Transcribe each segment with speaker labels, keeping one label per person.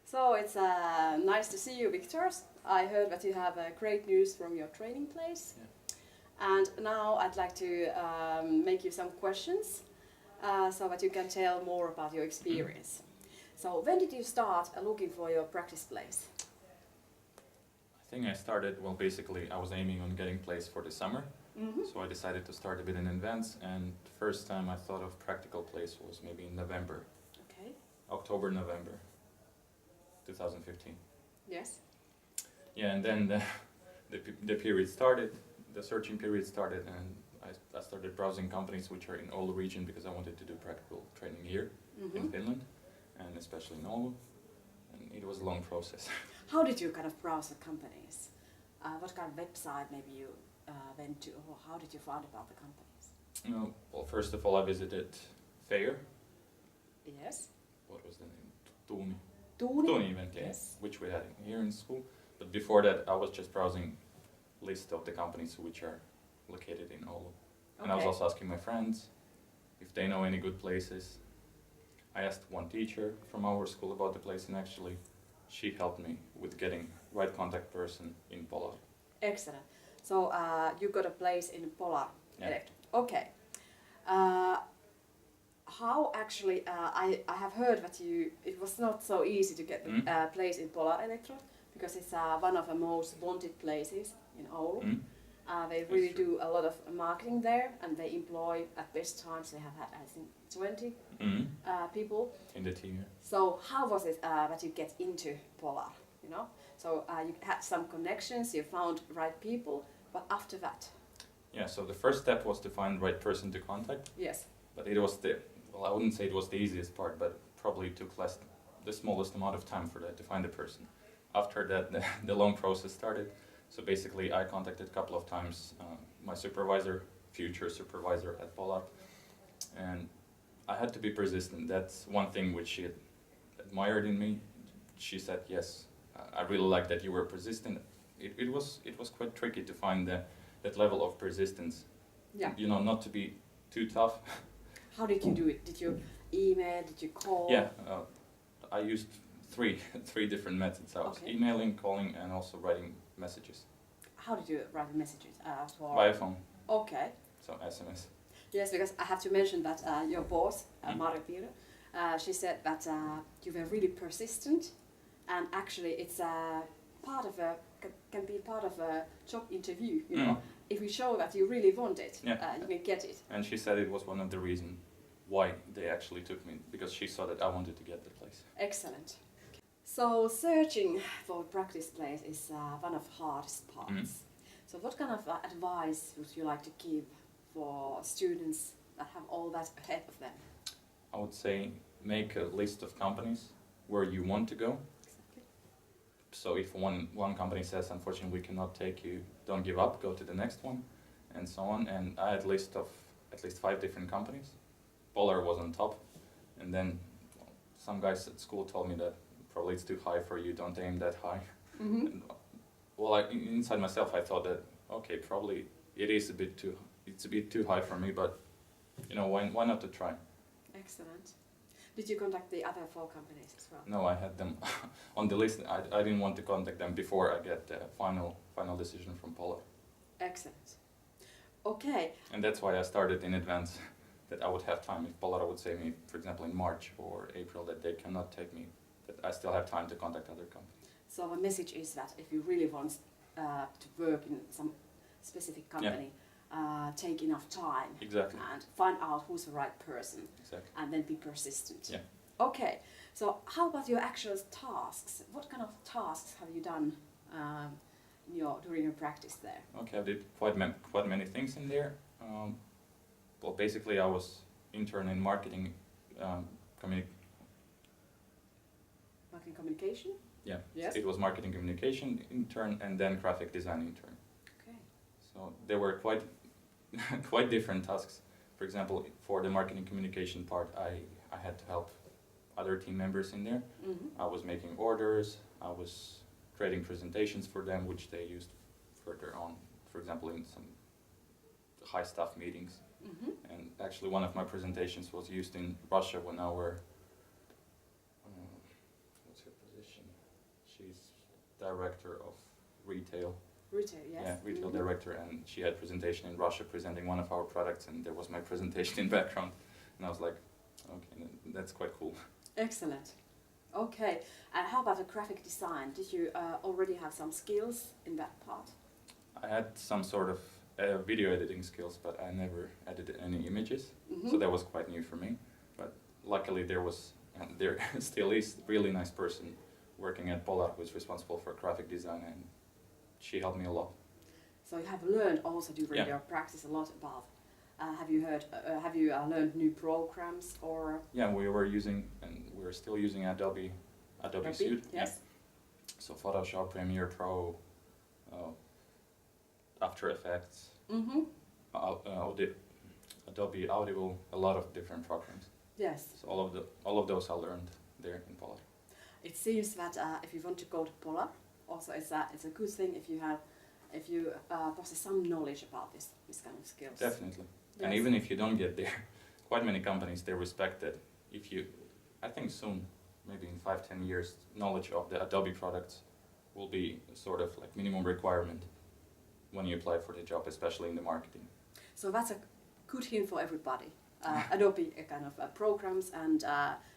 Speaker 1: So it's nice to see you, Viktors. I heard that you have great news from your training place.
Speaker 2: Yeah.
Speaker 1: And now I'd like to make you some questions so that you can tell more about your experience. So when did you start looking for your practice place?
Speaker 2: I think I started, well, basically I was aiming on getting place for the summer. So I decided to start a bit in advance, and the first time I thought of practical place was maybe in November.
Speaker 1: Okay.
Speaker 2: October, November 2015.
Speaker 1: Yes.
Speaker 2: Yeah, and then the period started, the searching period started, and I started browsing companies which are in Oulu region because I wanted to do practical training here in Finland, and especially in Oulu, and it was a long process.
Speaker 1: How did you kind of browse the companies? What kind of website maybe you went to, or how did you find about the companies?
Speaker 2: Well, first of all I visited Fair.
Speaker 1: Yes.
Speaker 2: What was the name? Tuuni.
Speaker 1: Tuuni
Speaker 2: event, yeah,
Speaker 1: yes.
Speaker 2: which we had here in school. But before that, I was just browsing list of the companies which are located in Oulu. And I was also asking my friends if they know any good places. I asked one teacher from our school about the place, and actually she helped me with getting right contact person in Polar.
Speaker 1: Excellent. So you got a place in Polar Electro. Okay. How actually, I have heard that it was not so easy to get the place in Polar Electro because it's one of the most wanted places in Oulu. They really do a lot of marketing there, and they employ at best times they have had I think 20 people
Speaker 2: in the team.
Speaker 1: So how was it that you get into Polar? You know, so you had some connections, you found right people, but after that?
Speaker 2: Yeah. So the first step was to find the right person to contact.
Speaker 1: Yes.
Speaker 2: But it was I wouldn't say it was the easiest part, but probably took the smallest amount of time for that to find a person. After that, the long process started. So basically, I contacted a couple of times my supervisor, future supervisor at Polar, and I had to be persistent. That's one thing which she admired in me. She said, "Yes, I really like that you were persistent." It was quite tricky to find that level of persistence.
Speaker 1: Yeah.
Speaker 2: You know, not to be too tough.
Speaker 1: How did you do it? Did you email? Did you call?
Speaker 2: Yeah, I used three different methods. I was emailing, calling, and also writing messages.
Speaker 1: How did you write the messages?
Speaker 2: Via phone.
Speaker 1: Okay.
Speaker 2: So SMS.
Speaker 1: Yes, because I have to mention that your boss, Mari Piira, she said that you were really persistent, and actually it's can be part of a job interview. You know, if you show that you really want it, you can get it.
Speaker 2: And she said it was one of the reasons why they actually took me, because she saw that I wanted to get the place.
Speaker 1: Excellent. So searching for a practice place is one of the hardest parts. So what kind of advice would you like to give for students that have all that ahead of them?
Speaker 2: I would say make a list of companies where you want to go.
Speaker 1: Exactly.
Speaker 2: So if one company says, unfortunately, we cannot take you, don't give up, go to the next one, and so on. And I had a list of at least 5 different companies. Polar was on top. And then some guys at school told me that probably it's too high for you, don't aim that high. And, inside myself I thought that, okay, probably it's a bit too high for me, but you know, why not to try?
Speaker 1: Excellent. Did you contact the other 4 companies as well?
Speaker 2: No, I had them on the list. I didn't want to contact them before I get the final decision from Polar.
Speaker 1: Excellent. Okay.
Speaker 2: And that's why I started in advance, that I would have time. If Polar would say me, for example, in March or April, that they cannot take me, that I still have time to contact other companies. So
Speaker 1: the message is that if you really want to work in some specific company, take enough time and find out who's the right person, and then be persistent. Yeah. Okay, so how about your actual tasks? What kind of tasks have you done during your practice there? Okay, I did quite many things in there. Well, basically I was intern in marketing communication?
Speaker 2: Yeah, yes. It was marketing communication intern and then graphic design intern.
Speaker 1: Okay.
Speaker 2: So there were quite different tasks. For example, for the marketing communication part, I had to help other team members in there. I was making orders, I was creating presentations for them, which they used further on, for example, in some high staff meetings. And actually one of my presentations was used in Russia when our, what's your position? director of retail.
Speaker 1: Retail, yes.
Speaker 2: Yeah, retail director, and she had presentation in Russia presenting one of our products, and there was my presentation in background, and I was like, okay, that's quite cool.
Speaker 1: Excellent. Okay, and how about the graphic design? Did you already have some skills in that part?
Speaker 2: I had some sort of video editing skills, but I never edited any images, so that was quite new for me. But luckily there was, and there still is, a really nice person working at Polar who is responsible for graphic design, and she helped me a lot.
Speaker 1: So you have learned also during your practice a lot about. Have you learned new programs or? Yeah,
Speaker 2: we were using, and we're still using Adobe Suite.
Speaker 1: Yes. Yeah.
Speaker 2: So Photoshop, Premiere Pro, After Effects, Adobe Audible, a lot of different programs.
Speaker 1: Yes.
Speaker 2: So all of those I learned there in Polar.
Speaker 1: It seems that if you want to go to Polar, also it's a good thing if you possess some knowledge about this kind of skills.
Speaker 2: Definitely.
Speaker 1: Yes.
Speaker 2: And even if you don't get there, quite many companies, they respect that. If you, I think soon, maybe in 5-10 years, knowledge of the Adobe products will be sort of like minimum requirement when you apply for the job, especially in the marketing.
Speaker 1: So that's a good hint for everybody. Adobe kind of programs and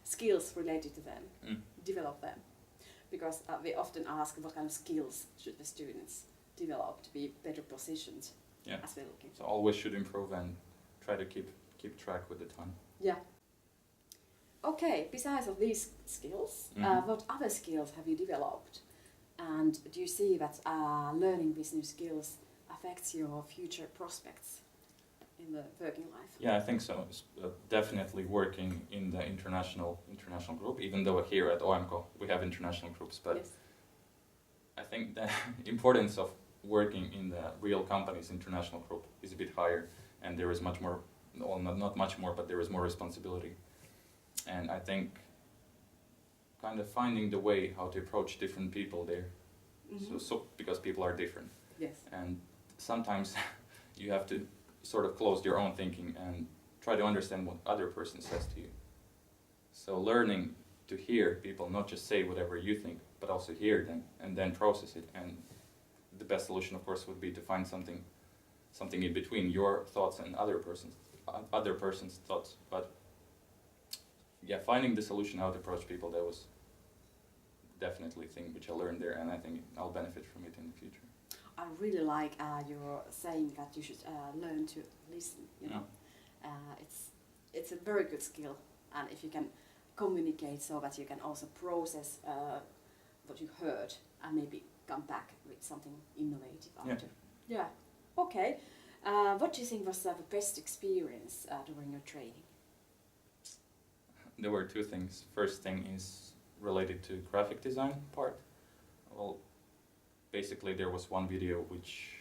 Speaker 1: skills related to them, develop them. Because we often ask what kind of skills should the students develop to be better positioned as we're looking.
Speaker 2: So always should improve and try to keep track with the time.
Speaker 1: Yeah. Okay, besides of these skills, what other skills have you developed? And do you see that learning these new skills affects your future prospects in the working life?
Speaker 2: Yeah, I think so. Definitely working in the international group, even though here at Oamk we have international groups, but yes. I think the importance of working in the real company's international group is a bit higher, and there is much more, well, not much more, but there is more responsibility. And I think kind of finding the way how to approach different people there, so because people are different.
Speaker 1: Yes.
Speaker 2: And sometimes you have to sort of close your own thinking and try to understand what other person says to you. So learning to hear people, not just say whatever you think, but also hear them and then process it. And the best solution, of course, would be to find something in between your thoughts and other person's thoughts. But yeah, finding the solution how to approach people, that was definitely a thing which I learned there, and I think I'll benefit from it in the future.
Speaker 1: I really like your saying that you should learn to listen. You know, it's a very good skill, and if you can communicate so that you can also process what you heard and maybe come back with something innovative after. Yeah. Okay. What do you think was the best experience during your training?
Speaker 2: There were two things. First thing is related to graphic design part. Well, basically there was one video which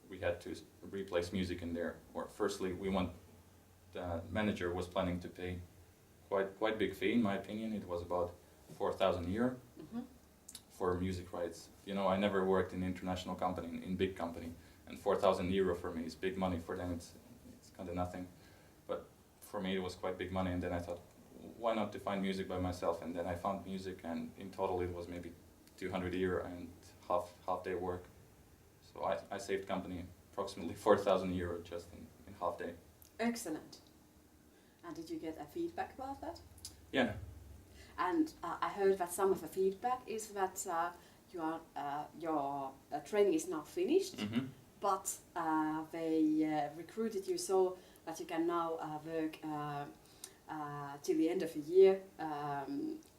Speaker 2: we had to replace music in there. Or firstly, the manager was planning to pay quite big fee, in my opinion. It was about 4,000 euro for music rights. You know, I never worked in an international company, in big company, and 4,000 euro for me is big money. For them it's kind of nothing, but for me it was quite big money. And then I thought, why not to find music by myself? And then I found music, and in total it was maybe 200 euro and half day work. So I saved company approximately 4,000 euro just in half day.
Speaker 1: Excellent. And did you get a feedback about that?
Speaker 2: Yeah.
Speaker 1: And I heard that some of the feedback is that your training is now finished, but they recruited you so that you can now work till the end of the year,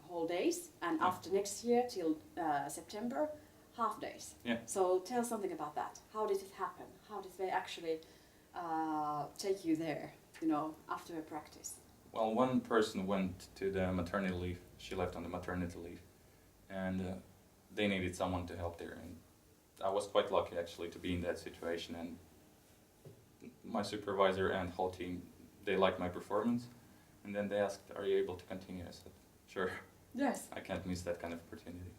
Speaker 1: whole days, and after next year till September, half days.
Speaker 2: Yeah.
Speaker 1: So tell something about that. How did it happen? How did they actually take you there, you know, after a practice?
Speaker 2: Well, one person went to the maternity leave. She left on the maternity leave, and they needed someone to help there. And I was quite lucky actually to be in that situation. And my supervisor and whole team, they liked my performance. And then they asked, "Are you able to continue?" I said, "Sure."
Speaker 1: Yes.
Speaker 2: I can't miss that kind of opportunity.